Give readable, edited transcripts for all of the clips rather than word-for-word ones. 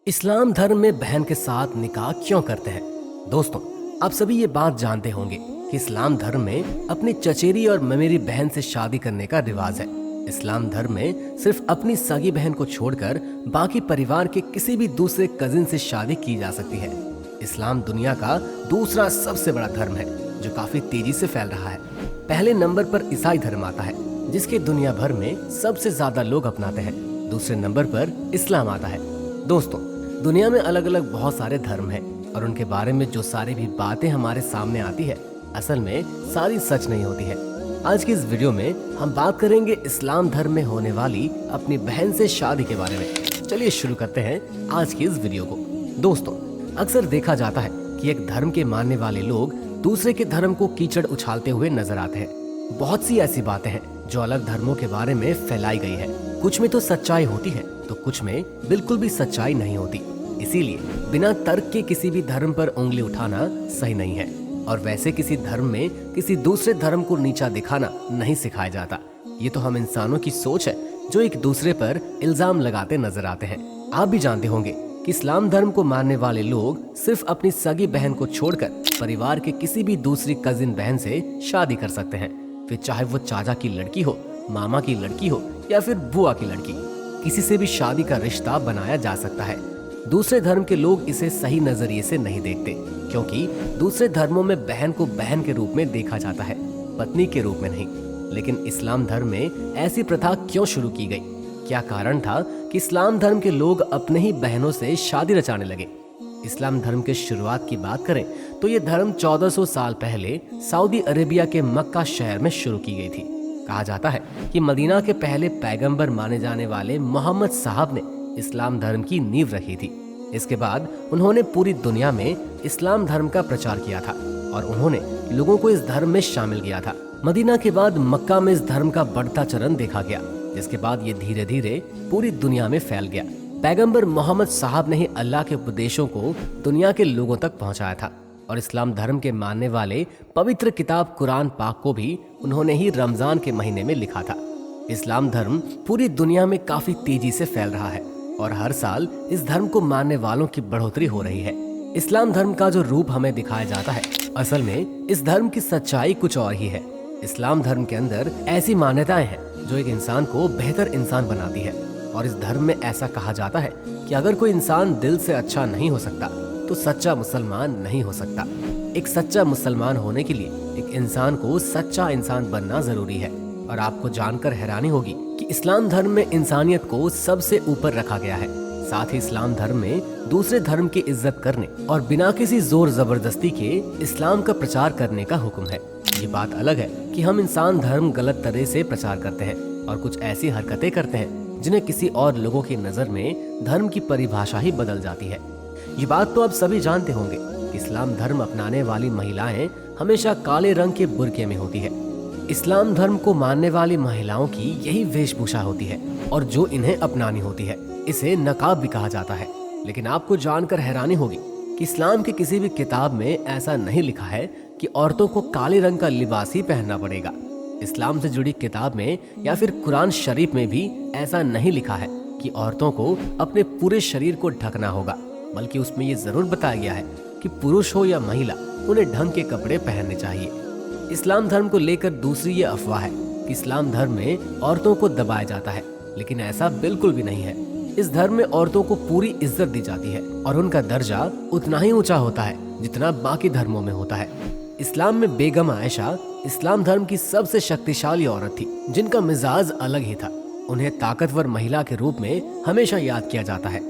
इस्लाम धर्म में बहन के साथ निकाह क्यों करते हैं? दोस्तों, आप सभी ये बात जानते होंगे कि इस्लाम धर्म में अपनी चचेरी और ममेरी बहन से शादी करने का रिवाज है। इस्लाम धर्म में सिर्फ अपनी सगी बहन को छोड़कर बाकी परिवार के किसी भी दूसरे कजिन से शादी की जा सकती है। इस्लाम दुनिया का दूसरा सबसे बड़ा धर्म है जो काफी तेजी से फैल रहा है। पहले नंबर पर ईसाई धर्म आता है जिसके दुनिया भर में सबसे ज्यादा लोग अपनाते हैं। दूसरे नंबर पर इस्लाम आता है। दोस्तों, दुनिया में अलग अलग बहुत सारे धर्म हैं और उनके बारे में जो सारी भी बातें हमारे सामने आती है असल में सारी सच नहीं होती है। आज की इस वीडियो में हम बात करेंगे इस्लाम धर्म में होने वाली अपनी बहन से शादी के बारे में। चलिए शुरू करते हैं आज की इस वीडियो को। दोस्तों, अक्सर देखा जाता है कि एक धर्म के मानने वाले लोग दूसरे के धर्म को कीचड़ उछालते हुए नजर आते हैं। बहुत सी ऐसी बातें हैं जो अलग धर्मों के बारे में फैलाई गई है। कुछ में तो सच्चाई होती है तो कुछ में बिल्कुल भी सच्चाई नहीं होती। इसीलिए बिना तर्क के किसी भी धर्म पर उंगली उठाना सही नहीं है। और वैसे किसी धर्म में किसी दूसरे धर्म को नीचा दिखाना नहीं सिखाया जाता। ये तो हम इंसानों की सोच है जो एक दूसरे पर इल्जाम लगाते नजर आते हैं। आप भी जानते होंगे कि इस्लाम धर्म को मानने वाले लोग सिर्फ अपनी सगी बहन को छोड़कर परिवार के किसी भी दूसरी कजिन बहन से शादी कर सकते हैं। फिर चाहे वो चाचा की लड़की हो, मामा की लड़की हो या फिर बुआ की लड़की, किसी से भी शादी का रिश्ता बनाया जा सकता है। दूसरे धर्म के लोग इसे सही नजरिए से नहीं देखते क्योंकि दूसरे धर्मों में बहन को बहन के रूप में देखा जाता है, पत्नी के रूप में नहीं। लेकिन इस्लाम धर्म में ऐसी प्रथा क्यों शुरू की गई? क्या कारण था कि इस्लाम धर्म के लोग अपने ही बहनों से शादी रचाने लगे? इस्लाम धर्म के शुरुआत की बात करें तो ये धर्म 1400 साल पहले सऊदी अरेबिया के मक्का शहर में शुरू की गई थी। कहा जाता है कि मदीना के पहले पैगंबर माने जाने वाले मोहम्मद साहब ने इस्लाम धर्म की नींव रखी थी। इसके बाद उन्होंने पूरी दुनिया में इस्लाम धर्म का प्रचार किया था और उन्होंने लोगों को इस धर्म में शामिल किया था। मदीना के बाद मक्का में इस धर्म का बढ़ता चलन देखा गया, जिसके बाद ये धीरे धीरे पूरी दुनिया में फैल गया। पैगंबर मोहम्मद साहब ने ही अल्लाह के उपदेशों को दुनिया के लोगों तक पहुंचाया था और इस्लाम धर्म के मानने वाले पवित्र किताब कुरान पाक को भी उन्होंने ही रमजान के महीने में लिखा था। इस्लाम धर्म पूरी दुनिया में काफी तेजी से फैल रहा है और हर साल इस धर्म को मानने वालों की बढ़ोतरी हो रही है। इस्लाम धर्म का जो रूप हमें दिखाया जाता है असल में इस धर्म की सच्चाई कुछ और ही है। इस्लाम धर्म के अंदर ऐसी मान्यताएं हैं जो एक इंसान को बेहतर इंसान बनाती है और इस धर्म में ऐसा कहा जाता है कि अगर कोई इंसान दिल से अच्छा नहीं हो सकता तो सच्चा मुसलमान नहीं हो सकता। एक सच्चा मुसलमान होने के लिए एक इंसान को सच्चा इंसान बनना जरूरी है। और आपको जानकर हैरानी होगी कि इस्लाम धर्म में इंसानियत को सबसे ऊपर रखा गया है। साथ ही इस्लाम धर्म में दूसरे धर्म की इज्जत करने और बिना किसी जोर जबरदस्ती के इस्लाम का प्रचार करने का हुक्म है। ये बात अलग है कि हम इंसान धर्म गलत तरह से प्रचार करते हैं और कुछ ऐसी हरकतें करते हैं जिन्हें किसी और लोगों की नजर में धर्म की परिभाषा ही बदल जाती है। ये बात तो आप सभी जानते होंगे कि इस्लाम धर्म अपनाने वाली महिलाएं हमेशा काले रंग के बुर्के में होती है। इस्लाम धर्म को मानने वाली महिलाओं की यही वेशभूषा होती है और जो इन्हें अपनानी होती है इसे नकाब भी कहा जाता है। लेकिन आपको जानकर हैरानी होगी कि इस्लाम की किसी भी किताब में ऐसा नहीं लिखा है कि औरतों को काले रंग का लिबास ही पहनना पड़ेगा। इस्लाम से जुड़ी किताब में या फिर कुरान शरीफ में भी ऐसा नहीं लिखा है कि औरतों को अपने पूरे शरीर को ढकना होगा, बल्कि उसमें ये जरूर बताया गया है कि पुरुष हो या महिला उन्हें ढंग के कपड़े पहनने चाहिए। इस्लाम धर्म को लेकर दूसरी ये अफवाह है कि इस्लाम धर्म में औरतों को दबाया जाता है, लेकिन ऐसा बिल्कुल भी नहीं है। इस धर्म में औरतों को पूरी इज्जत दी जाती है और उनका दर्जा उतना ही ऊंचा होता है जितना बाकी धर्मों में होता है। इस्लाम में बेगम आयशा इस्लाम धर्म की सबसे शक्तिशाली औरत थी जिनका मिजाज अलग ही था। उन्हें ताकतवर महिला के रूप में हमेशा याद किया जाता है।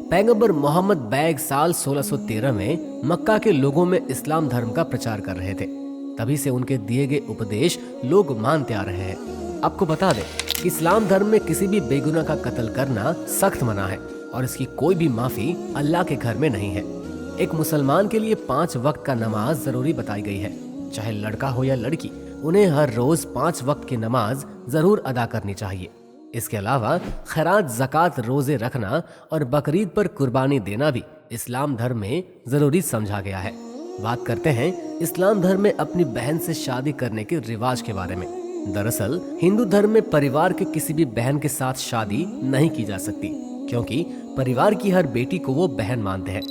पैगंबर मोहम्मद बैग साल 1613 में मक्का के लोगों में इस्लाम धर्म का प्रचार कर रहे थे। तभी से उनके दिए गए उपदेश लोग मानते आ रहे हैं। आपको बता दें कि इस्लाम धर्म में किसी भी बेगुनाह का कत्ल करना सख्त मना है और इसकी कोई भी माफी अल्लाह के घर में नहीं है। एक मुसलमान के लिए 5 वक्त का नमाज जरूरी बताई गई है। चाहे लड़का हो या लड़की, उन्हें हर रोज 5 वक्त की नमाज जरूर अदा करनी चाहिए। इसके अलावा खैरात, ज़कात, रोजे रखना और बकरीद पर कुर्बानी देना भी इस्लाम धर्म में जरूरी समझा गया है। बात करते हैं इस्लाम धर्म में अपनी बहन से शादी करने के रिवाज के बारे में। दरअसल हिंदू धर्म में परिवार के किसी भी बहन के साथ शादी नहीं की जा सकती। क्योंकि परिवार की हर बेटी को वो बहन मानते हैं।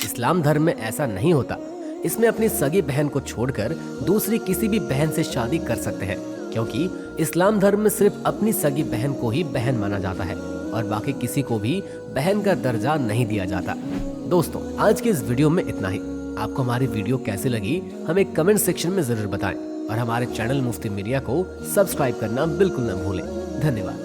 इस्लाम धर्म में ऐसा नहीं होता। इसमें अपनी सगी बहन को छोड़कर दूसरी किसी भी बहन से शादी कर सकते हैं, क्योंकि इस्लाम धर्म में सिर्फ अपनी सगी बहन को ही बहन माना जाता है और बाकी किसी को भी बहन का दर्जा नहीं दिया जाता। दोस्तों, आज के इस वीडियो में इतना ही। आपको हमारी वीडियो कैसी लगी हमें कमेंट सेक्शन में जरूर बताएं और हमारे चैनल मुफ्ती मीडिया को सब्सक्राइब करना बिल्कुल न भूलें। धन्यवाद।